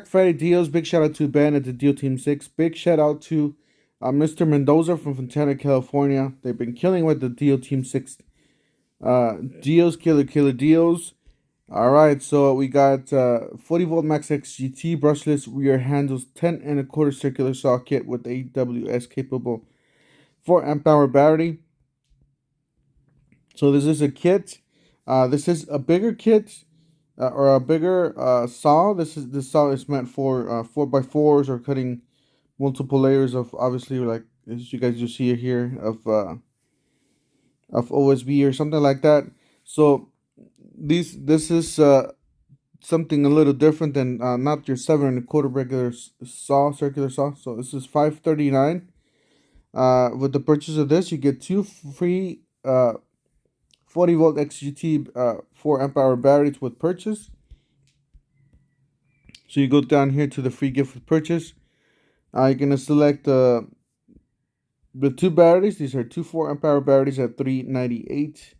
Friday deals. Big shout out to Ben at the Deal Team 6. Big shout out to Mr. Mendoza from Fontana, California. They've been killing with the Deal Team 6 deals, killer deals. All right, so we got 40 volt max XGT brushless rear handles, 10 and a quarter circular saw kit with AWS capable 4 amp hour battery. So this is a kit. This is a bigger kit or a bigger saw. This saw is meant for 4x4s or cutting multiple layers of, obviously, like as you guys you see here, of OSB or something like that. So this is something a little different than not your 7 1/4 regular saw, circular saw. So this is $539. With the purchase of this, you get 2 free 40 volt XGT 4 amp hour batteries with purchase. So you go down here to the free gift with purchase. You're gonna select the 2 batteries. These are 2 4 amp hour batteries at $398.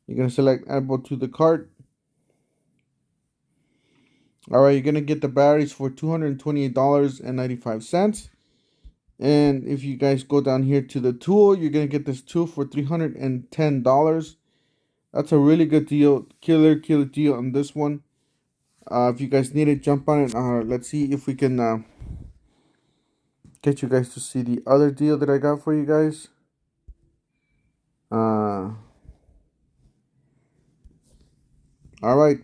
You're gonna select add both to the cart. All right, you're gonna get the batteries for $228.95. And if you guys go down here to the tool, you're gonna get this tool for $310. That's a really good deal, killer deal on this one. If you guys need it, jump on it. Let's see if we can get you guys to see the other deal that I got for you guys. All right,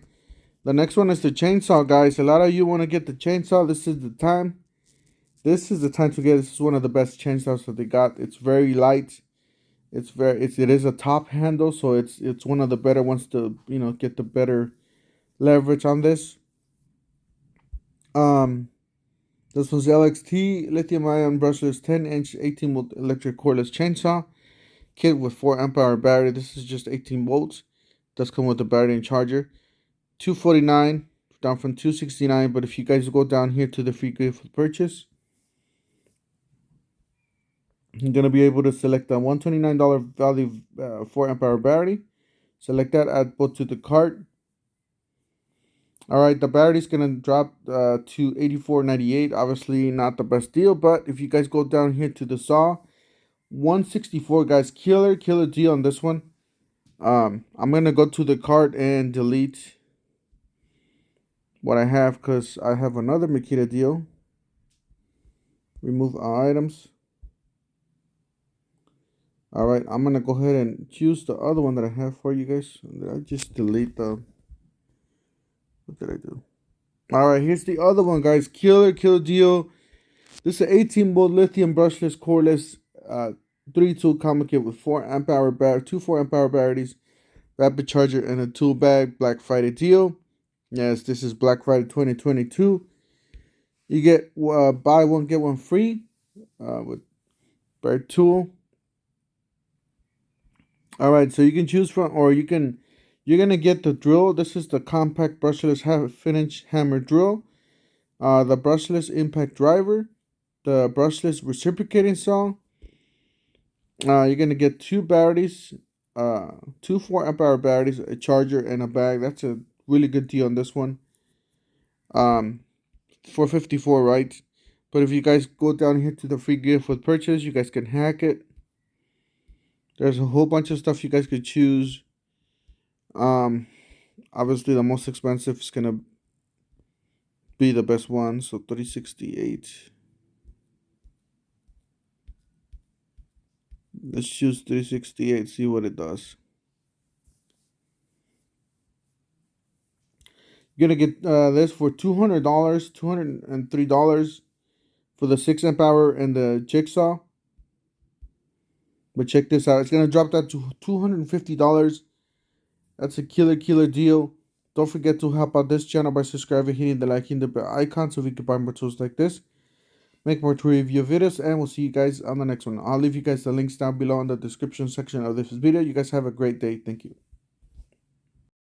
the next one is the chainsaw, guys. A lot of you want to get the chainsaw. This is the time. This is the time to get. This is one of the best chainsaws that they got. It's very light. It is a top handle, so it's one of the better ones to get the better leverage on this. This was LXT lithium ion brushless 10-inch 18 volt electric cordless chainsaw kit with 4 amp hour battery. This is just 18 volts. Does come with the battery and charger. $249 down from $269. But if you guys go down here to the free gift with purchase, you're gonna be able to select the $129 value 4 amp hour battery. Select that, add both to the cart. All right, the battery's gonna drop to $84.98. Obviously, not the best deal, but if you guys go down here to the saw, $164, guys, killer deal on this one. I'm gonna go to the cart and delete what I have because I have another Makita deal. Remove our items. All right, I'm gonna go ahead and choose the other one that I have for you guys. I just delete the. What did I do? All right, here's the other one, guys. Killer deal. This is an 18 volt lithium brushless cordless 3-tool combo kit with 4 amp hour battery, 2 4 amp hour batteries, rapid charger, and a tool bag. Black Friday deal. Yes, this is Black Friday 2022. You get buy one get one free with per tool. All right, so you can choose from, or you're gonna get the drill. This is the compact brushless half-inch hammer drill, the brushless impact driver, the brushless reciprocating saw. You're gonna get 2 batteries, 2 4 amp hour batteries, a charger, and a bag. That's a really good deal on this one. For $54, right? But if you guys go down here to the free gift with purchase, you guys can hack it. There's a whole bunch of stuff you guys could choose. Obviously the most expensive is gonna be the best one, so $368. Let's choose $368, see what it does. You're gonna get this for $200, $203 for the 6 amp hour and the jigsaw. But check this out, it's gonna drop that to $250. That's a killer deal. Don't forget to help out this channel by subscribing, hitting the like, hitting the bell icon so we can buy more tools like this, make more tool review videos, and we'll see you guys on the next one. I'll leave you guys the links down below in the description section of this video. You guys have a great day. Thank you.